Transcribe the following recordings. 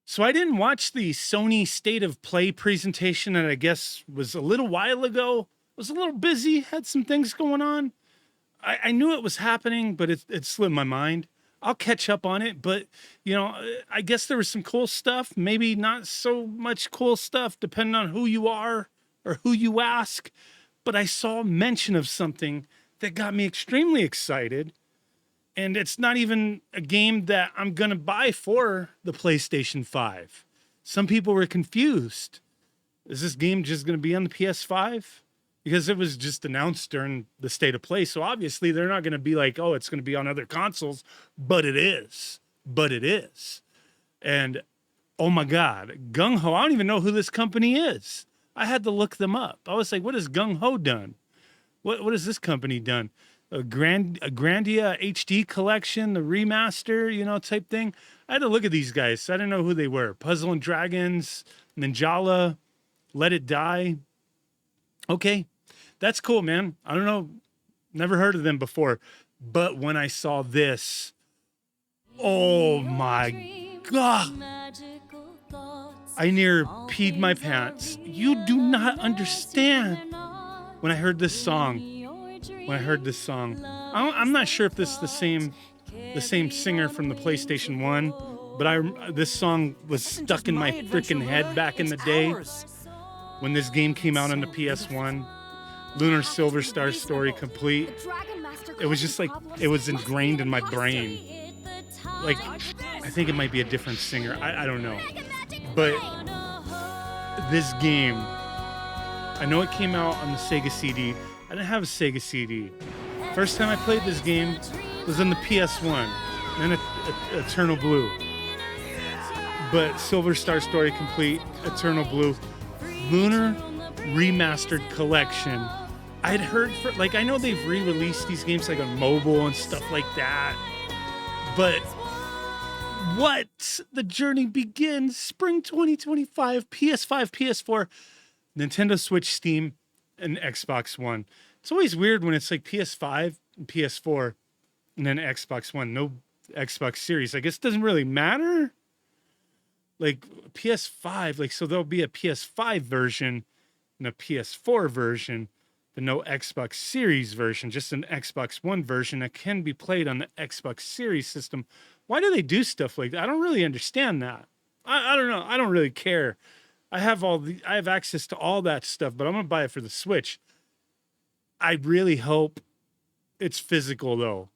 So I didn't watch the Sony State of Play presentation that I guess was a little while ago. Was a little busy, had some things going on. I knew it was happening, but it slipped my mind. I'll catch up on it, but I guess there was some cool stuff, maybe not so much cool stuff, depending on who you are or who you ask. But I saw mention of something that got me extremely excited. And it's not even a game that I'm going to buy for the PlayStation 5. Some people were confused. Is this game just going to be on the PS5? Because it was just announced during the State of Play. So obviously they're not going to be like, oh, it's going to be on other consoles. But it is. But it is. And oh my God, Gung Ho, I don't even know who this company is. I had to look them up. I was like, what has Gung Ho done? What has this company done? A Grandia HD collection, the remaster, type thing. I had to look at these guys. So I didn't know who they were. Puzzle and Dragons, Ninjala, Let It Die. Okay, that's cool, man. I don't know. Never heard of them before. But when I saw this, oh my God. I near peed my pants. You do not understand. When I heard this song, I'm not sure if this is the same singer from the PlayStation 1, but this song was stuck in my freaking head back in the day when this game came out on the PS1. Lunar Silver Star Story Complete. It was just like, it was ingrained in my brain. Like, I think it might be a different singer. I don't know. But this game, I know it came out on the Sega CD. I didn't have a Sega CD. First time I played this game was on the PS1, and then Eternal Blue. But Silver Star Story Complete, Eternal Blue, Lunar Remastered Collection. I'd heard, I know they've re-released these games like on mobile and stuff like that. But what? The journey begins. Spring 2025, PS5, PS4, Nintendo Switch, Steam, and Xbox One. It's always weird when it's like PS5 and PS4 and then Xbox One. No Xbox Series. I guess it doesn't really matter. Like PS5, so there'll be a PS5 version and a PS4 version, but no Xbox Series version, just an Xbox One version that can be played on the Xbox Series system. Why do they do stuff like that? I don't really understand that. I don't know. I don't really care. I have access to all that stuff, but I'm going to buy it for the Switch. I really hope it's physical though.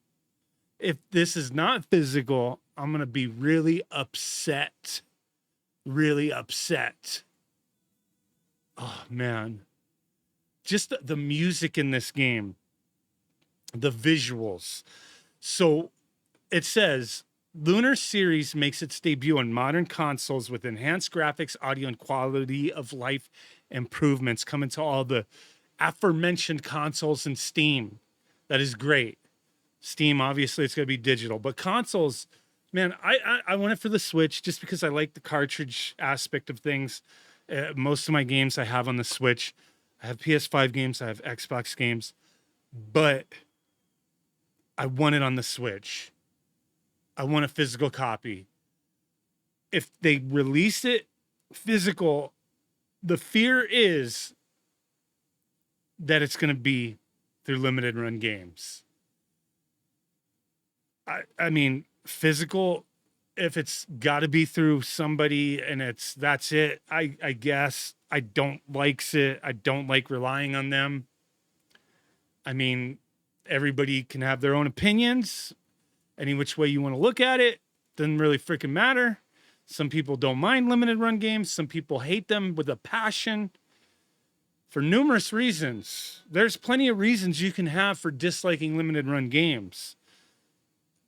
If this is not physical, I'm going to be really upset. Really upset. Oh man. Just the music in this game, the visuals. So it says, Lunar series makes its debut on modern consoles with enhanced graphics, audio, and quality of life improvements coming to all the aforementioned consoles and Steam. That is great. Steam, obviously, it's going to be digital. But consoles, man, I want it for the Switch just because I like the cartridge aspect of things. Most of my games I have on the Switch. I have PS5 games. I have Xbox games. But I want it on the Switch. I want a physical copy. If they release it physical, the fear is that it's going to be through limited run games. I mean, physical, if it's got to be through somebody and that's it, I guess. I don't like it. I don't like relying on them. I mean, everybody can have their own opinions. Any which way you want to look at it, doesn't really freaking matter. Some people don't mind limited run games. Some people hate them with a passion for numerous reasons. There's plenty of reasons you can have for disliking limited run games.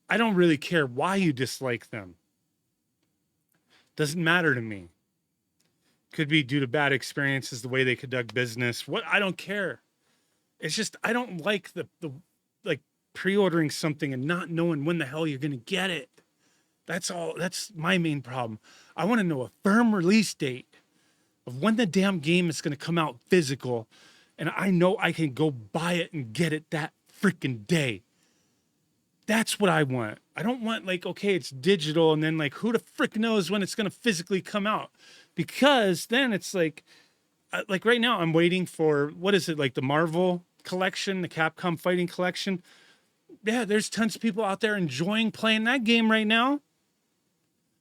I don't really care why you dislike them. Doesn't matter to me. Could be due to bad experiences, the way they conduct business. I don't care. It's just, I don't like the pre-ordering something and not knowing when the hell you're going to get it. That's all. That's my main problem. I want to know a firm release date of when the damn game is going to come out physical. And I know I can go buy it and get it that freaking day. That's what I want. I don't want like, okay, it's digital and then like who the frick knows when it's going to physically come out? Because then it's like right now I'm waiting for, what is it, like the Marvel collection, the Capcom fighting collection. Yeah, there's tons of people out there enjoying playing that game right now.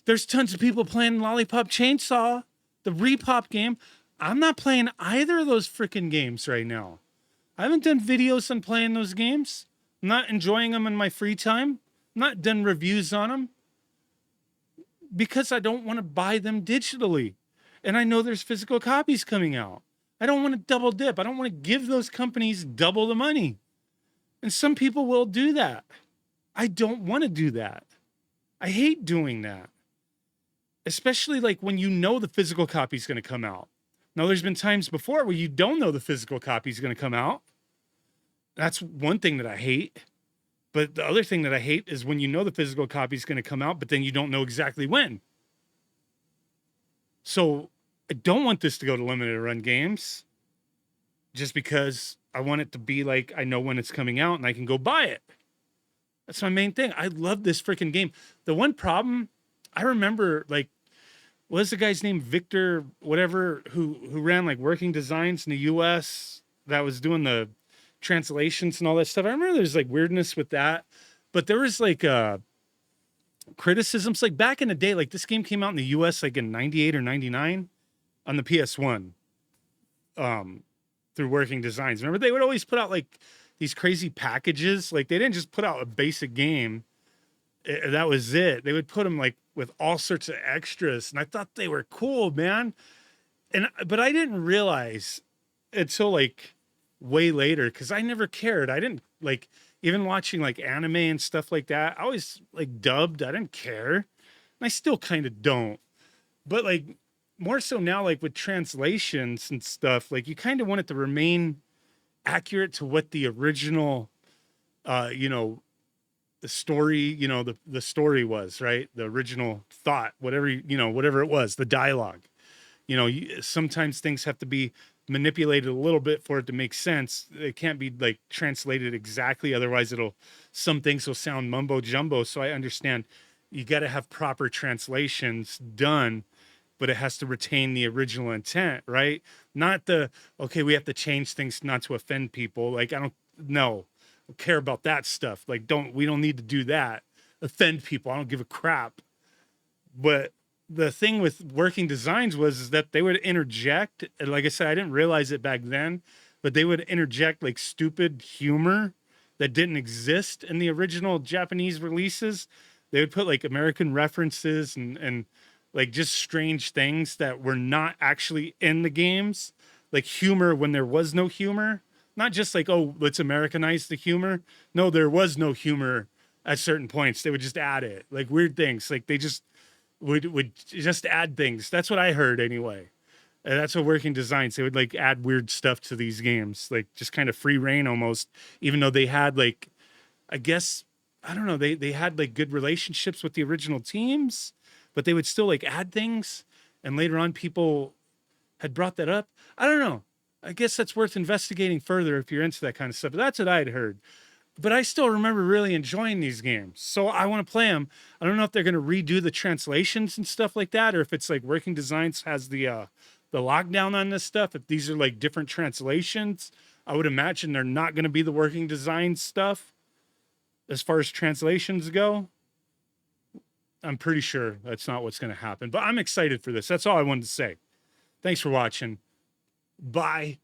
There's tons of people playing Lollipop Chainsaw, the Repop game. I'm not playing either of those freaking games right now. I haven't done videos on playing those games. I'm not enjoying them in my free time. I'm not done reviews on them because I don't want to buy them digitally. And I know there's physical copies coming out. I don't want to double dip. I don't want to give those companies double the money. And some people will do that. I don't want to do that. I hate doing that. Especially like when you know the physical copy is going to come out. Now, there's been times before where you don't know the physical copy is going to come out. That's one thing that I hate. But the other thing that I hate is when you know the physical copy is going to come out, but then you don't know exactly when. So I don't want this to go to limited run games just because I want it to be like I know when it's coming out and I can go buy it. That's my main thing. I love this freaking game. The one problem, I remember, like, what was the guy's name? Victor, whatever, who ran like Working Designs in the US that was doing the translations and all that stuff. I remember there's like weirdness with that, but there was like criticisms like back in the day, like this game came out in the US like in 98 or 99 on the PS1 through Working Designs. Remember they would always put out like these crazy packages. Like they didn't just put out a basic game. That was it. They would put them like with all sorts of extras. And I thought they were cool, man. But I didn't realize until like way later, because I never cared. I didn't like, even watching like anime and stuff like that, I always like dubbed. I didn't care. And I still kind of don't. But like more so now, like with translations and stuff, like you kind of want it to remain accurate to what the original, the story, the story was, right? The original thought, whatever, whatever it was, the dialogue, sometimes things have to be manipulated a little bit for it to make sense. It can't be like translated exactly. Otherwise some things will sound mumbo jumbo. So I understand you got to have proper translations done, but it has to retain the original intent, right? Not okay, we have to change things not to offend people. Like, I don't care about that stuff. Like, we don't need to do that. Offend people. I don't give a crap. But the thing with Working Designs is that they would interject. And like I said, I didn't realize it back then, but they would interject like stupid humor that didn't exist in the original Japanese releases. They would put like American references and like just strange things that were not actually in the games, like humor when there was no humor. Not just like, oh, let's Americanize the humor. No, there was no humor at certain points. They would just add it, like weird things. Like they just would just add things. That's what I heard anyway. And that's what Working Designs. They would like add weird stuff to these games, like just kind of free reign almost. Even though they had like, I guess, I don't know, they had like good relationships with the original teams, but they would still like add things. And later on, people had brought that up. I don't know. I guess that's worth investigating further if you're into that kind of stuff. But that's what I'd heard. But I still remember really enjoying these games. So I want to play them. I don't know if they're going to redo the translations and stuff like that, or if it's like Working Designs has the lockdown on this stuff. If these are like different translations, I would imagine they're not going to be the Working Designs stuff as far as translations go. I'm pretty sure that's not what's going to happen. But I'm excited for this. That's all I wanted to say. Thanks for watching. Bye.